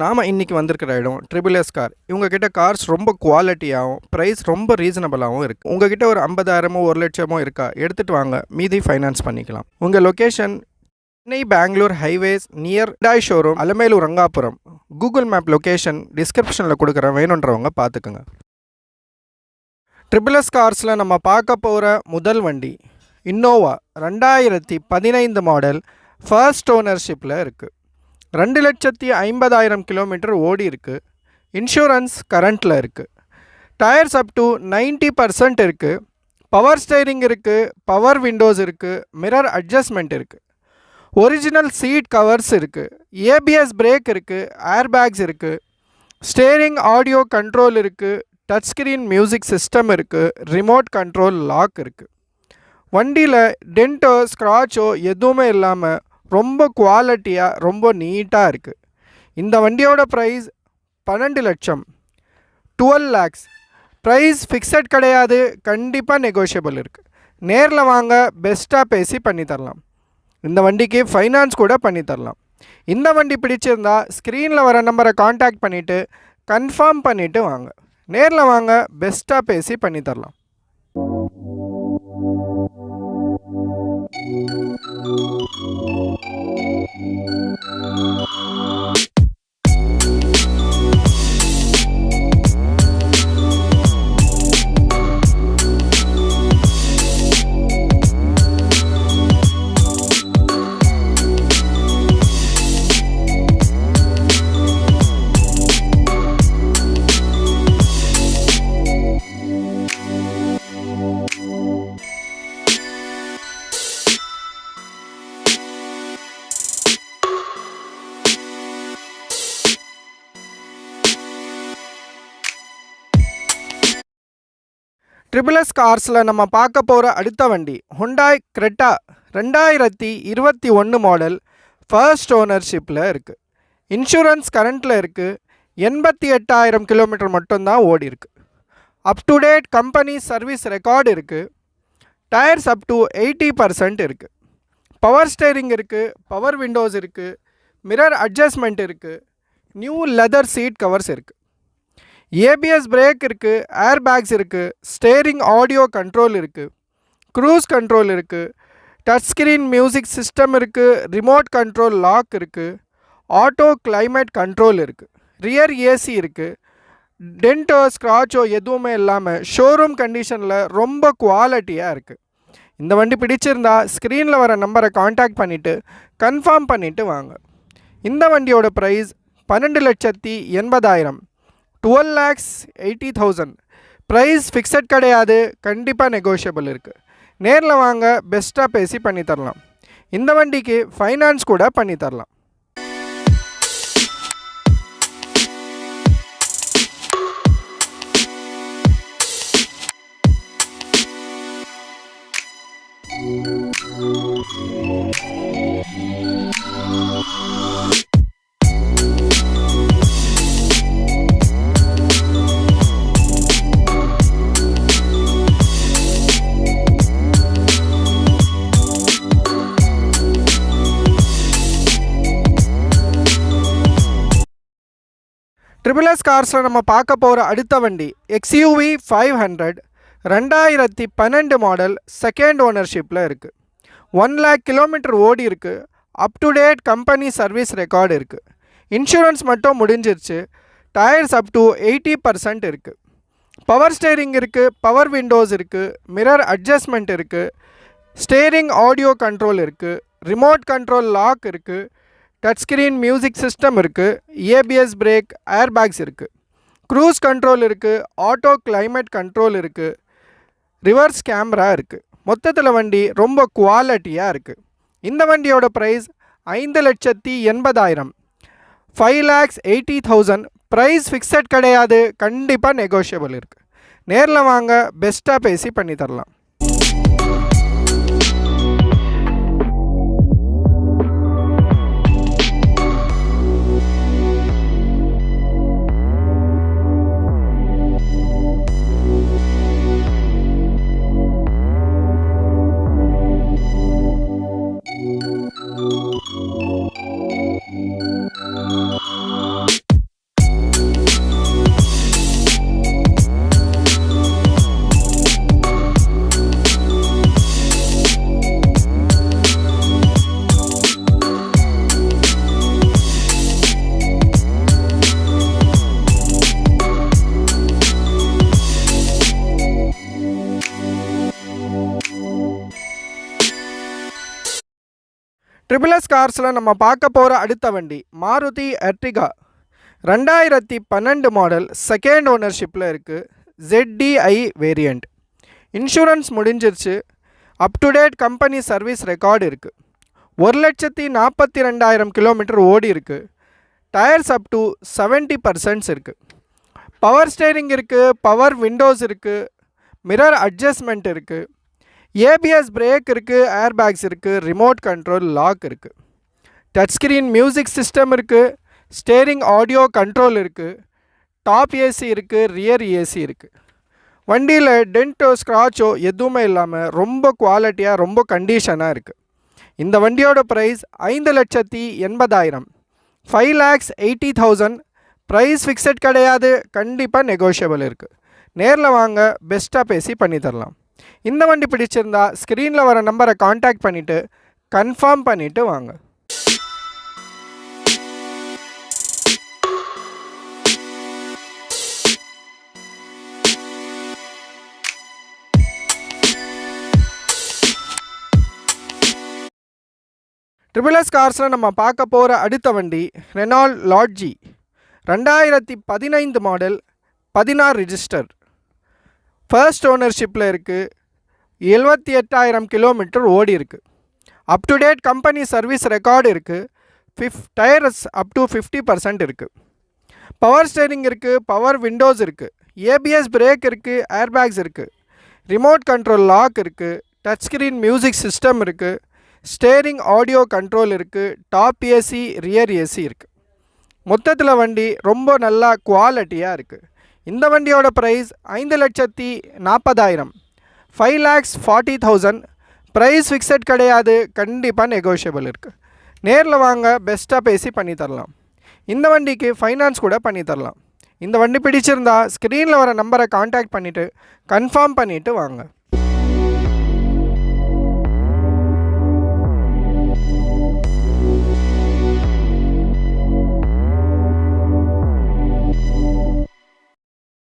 நாம இன்னைக்கு வந்திருக்கிற இடம் ட்ரிபிள் எஸ் கார். இவங்க கிட்ட கார்ஸ் ரொம்ப குவாலிட்டியாகவும் ப்ரைஸ் ரொம்ப ரீசனபிளாகவும் இருக்குது. உங்ககிட்ட ஒரு 50,000 1,00,000 இருக்கா, எடுத்துகிட்டு வாங்க, மீதி ஃபைனான்ஸ் பண்ணிக்கலாம். உங்கள் location Chennai Bangalore highways near Hyundai showroom, Alamelur Rangapuram. Google map location டிஸ்கிரிப்ஷனில் கொடுக்குறேன், வேணுன்றவங்க பார்த்துக்குங்க. ட்ரிபிள் எஸ் கார்ஸில் நம்ம பார்க்க போகிற முதல் வண்டி இன்னோவா 2015 மாடல், ஃபர்ஸ்ட் ஓனர்ஷிப்பில் இருக்குது. 2,50,000 கிலோமீட்டர் ஓடி இருக்குது. இன்சூரன்ஸ் கரண்ட்டில் இருக்குது. டயர்ஸ் அப் டு 90% இருக்குது. பவர் ஸ்டேரிங் இருக்குது, பவர் விண்டோஸ் இருக்குது, மிரர் அட்ஜஸ்ட்மெண்ட் இருக்குது, ஒரிஜினல் சீட் கவர்ஸ் இருக்குது, ஏபிஎஸ் பிரேக் இருக்குது, ஏர் பேக்ஸ் இருக்குது, ஸ்டேரிங் ஆடியோ கண்ட்ரோல் இருக்குது, டச் ஸ்க்ரீன் மியூசிக் சிஸ்டம் இருக்குது, ரிமோட் கண்ட்ரோல் லாக் இருக்குது. வண்டியில் டென்ட்டோ ஸ்க்ராட்சோ எதுவுமே இல்லாமல் ரொம்ப குவாலிட்டியாக ரொம்ப நீட்டாக இருக்குது. இந்த வண்டியோட ப்ரைஸ் 12 லட்சம், 12 lakhs. ப்ரைஸ் ஃபிக்ஸட் கிடையாது, கண்டிப்பாக நெகோஷியபிள் இருக்குது. நேரில் வாங்க, பெஸ்ட்டாக பேசி பண்ணித்தரலாம். இந்த வண்டிக்கு ஃபைனான்ஸ் கூட பண்ணித்தரலாம். இந்த வண்டி பிடிச்சிருந்தா ஸ்க்ரீனில் வர நம்பரை காண்டாக்ட் பண்ணிவிட்டு கன்ஃபார்ம் பண்ணிவிட்டு வாங்க. நேரில் வாங்க, பெஸ்ட்டாக பேசி பண்ணித்தரலாம். ட்ரிபிள் எஸ் கார்ஸில் நம்ம பார்க்க போகிற அடுத்த வண்டி ஹுண்டாய் கிரெட்டா 2021 மாடல், ஃபர்ஸ்ட் ஓனர்ஷிப்பில் இருக்குது. இன்சூரன்ஸ் கரண்ட்டில் இருக்குது. 88,000 கிலோமீட்டர் மட்டும்தான் ஓடி இருக்குது. Up to date company service record இருக்குது. டயர்ஸ் அப் டு 80% இருக்குது. பவர் ஸ்டேரிங் இருக்குது, பவர் விண்டோஸ் இருக்குது, மிரர் அட்ஜஸ்ட்மெண்ட் இருக்குது, நியூ லெதர் சீட் கவர்ஸ் இருக்குது, ஏபிஎஸ் பிரேக் இருக்குது, ஏர் பேக்ஸ் இருக்குது, ஸ்டேரிங் ஆடியோ கண்ட்ரோல் இருக்குது, க்ரூஸ் கண்ட்ரோல் இருக்குது, டச் ஸ்க்ரீன் மியூசிக் சிஸ்டம் இருக்குது, ரிமோட் கண்ட்ரோல் லாக் இருக்குது, ஆட்டோ கிளைமேட் கண்ட்ரோல் இருக்குது, ரியர் ஏசி இருக்குது. டென்ட்டோ ஸ்க்ராட்சோ எதுவுமே இல்லாமல் ஷோரூம் கண்டிஷனில் ரொம்ப குவாலிட்டியாக இருக்குது. இந்த வண்டி பிடிச்சிருந்தா ஸ்க்ரீனில் வர நம்பரை காண்டாக்ட் பண்ணிவிட்டு கன்ஃபார்ம் பண்ணிவிட்டு வாங்க. இந்த வண்டியோட ப்ரைஸ் 12,80,000, 12,80,000. ப்ரைஸ் ஃபிக்ஸட் கிடையாது, கண்டிப்பாக நெகோஷியபிள் இருக்குது. நேரில் வாங்க, பெஸ்ட்டாக பேசி பண்ணித்தரலாம். இந்த வண்டிக்கு ஃபைனான்ஸ் கூட பண்ணித்தரலாம். ட்ரிபிள் எஸ் கார்ஸில் நம்ம பார்க்க போகிற அடுத்த வண்டி XUV 500 2012 மாடல், செகண்ட் ஓனர்ஷிப்பில் இருக்குது. 1 lakh கிலோமீட்டர் ஓடி இருக்குது. Up to date company service record இருக்குது. இன்சூரன்ஸ் மட்டும் முடிஞ்சிருச்சு. டயர்ஸ் அப் டு 80% இருக்குது. பவர் ஸ்டேரிங் இருக்குது, பவர் விண்டோஸ் இருக்குது, மிரர் அட்ஜஸ்ட்மெண்ட் இருக்குது, ஸ்டேரிங் ஆடியோ கண்ட்ரோல் இருக்குது, ரிமோட் கண்ட்ரோல் லாக் இருக்குது, டச் ஸ்க்ரீன் மியூசிக் சிஸ்டம் இருக்குது, ஏபிஎஸ் பிரேக், ஏர் பேக்ஸ் இருக்குது, க்ரூஸ் கண்ட்ரோல் இருக்குது, ஆட்டோ கிளைமேட் கண்ட்ரோல் இருக்குது, ரிவர்ஸ் கேமரா இருக்குது. மொத்தத்தில் வண்டி ரொம்ப குவாலிட்டியாக இருக்குது. இந்த வண்டியோட ப்ரைஸ் 5,80,000, 5,80,000. ப்ரைஸ் ஃபிக்ஸட் கிடையாது, கண்டிப்பாக நெகோஷியபிள் இருக்குது. நேரில் வாங்க, பெஸ்ட்டாக பேசி பண்ணித்தரலாம். ட்ரிபிள் எஸ் கார்ஸில் நம்ம பார்க்க போகிற அடுத்த வண்டி மாருதி எர்டிகா 2012 மாடல் செகண்ட் ஓனர்ஷிப்பில் இருக்குது. ZDI variant. இன்சூரன்ஸ் முடிஞ்சிருச்சு. Up to date company service record இருக்குது. 1,42,000 கிலோமீட்டர் ஓடி இருக்குது. டயர்ஸ் அப் டு 70% இருக்குது. பவர் ஸ்டேரிங் இருக்குது, பவர் விண்டோஸ் இருக்குது, மிரர் அட்ஜஸ்ட்மெண்ட் இருக்குது, ஏபிஎஸ் பிரேக் இருக்குது, ஏர் பேக்ஸ் இருக்குது, ரிமோட் கண்ட்ரோல் லாக் இருக்குது, டச் ஸ்க்ரீன் மியூசிக் சிஸ்டம் இருக்குது, ஸ்டேரிங் ஆடியோ கண்ட்ரோல் இருக்குது, டாப் ஏசி இருக்குது, ரியர் ஏசி இருக்குது. வண்டியில் டென்ட்டோ ஸ்க்ராச்சோ எதுவுமே இல்லாமல் ரொம்ப குவாலிட்டியாக ரொம்ப கண்டிஷனாக இருக்குது. இந்த வண்டியோட ப்ரைஸ் 5,80,000, 5,80,000. ப்ரைஸ் ஃபிக்ஸட் கிடையாது, கண்டிப்பாக நெகோஷியபிள் இருக்குது. நேரில் வாங்க, பெஸ்ட்டாக பேசி பண்ணித்தரலாம். இந்த வண்டி பிடிச்சிருந்தா ஸ்க்ரீனில் வர நம்பரை காண்டாக்ட் பண்ணிவிட்டு கன்ஃபார்ம் பண்ணிவிட்டு வாங்க. ட்ரிபிள் எஸ் கார்ஸில் நம்ம பார்க்க போகிற அடுத்த வண்டி ரெனால்ட் லாட்ஜி 2015 மாடல் 16 ரிஜிஸ்டர். ஃபர்ஸ்ட் ஓனர்ஷிப்பில் இருக்குது. 78,000 கிலோமீட்டர் ஓடி இருக்குது. Up to date company service record இருக்குது. டயர்ஸ் அப் டு 50% இருக்குது. பவர் ஸ்டேரிங் இருக்குது, பவர் விண்டோஸ் இருக்குது, ஏபிஎஸ் பிரேக் இருக்குது, ஏர் பேக்ஸ் இருக்குது, ரிமோட் கண்ட்ரோல் லாக் இருக்குது, டச் ஸ்க்ரீன் மியூசிக் சிஸ்டம் இருக்குது, ஸ்டேரிங் ஆடியோ கண்ட்ரோல் இருக்குது, டாப் ஏசி ரியர் ஏசி இருக்குது. மொத்தத்தில் வண்டி ரொம்ப நல்லா குவாலிட்டியாக இருக்குது. இந்த வண்டியோட ப்ரைஸ் 5,40,000, 5,40,000. ப்ரைஸ் ஃபிக்ஸட் கிடையாது, கண்டிப்பாக நெகோஷியபிள் இருக்குது. நேரில் வாங்க, பெஸ்ட்டாக பேசி பண்ணித்தரலாம். இந்த வண்டிக்கு ஃபைனான்ஸ் கூட பண்ணித்தரலாம். இந்த வண்டி பிடிச்சிருந்தா ஸ்க்ரீனில் வர நம்பரை காண்டாக்ட் பண்ணிவிட்டு கன்ஃபார்ம் பண்ணிவிட்டு வாங்க.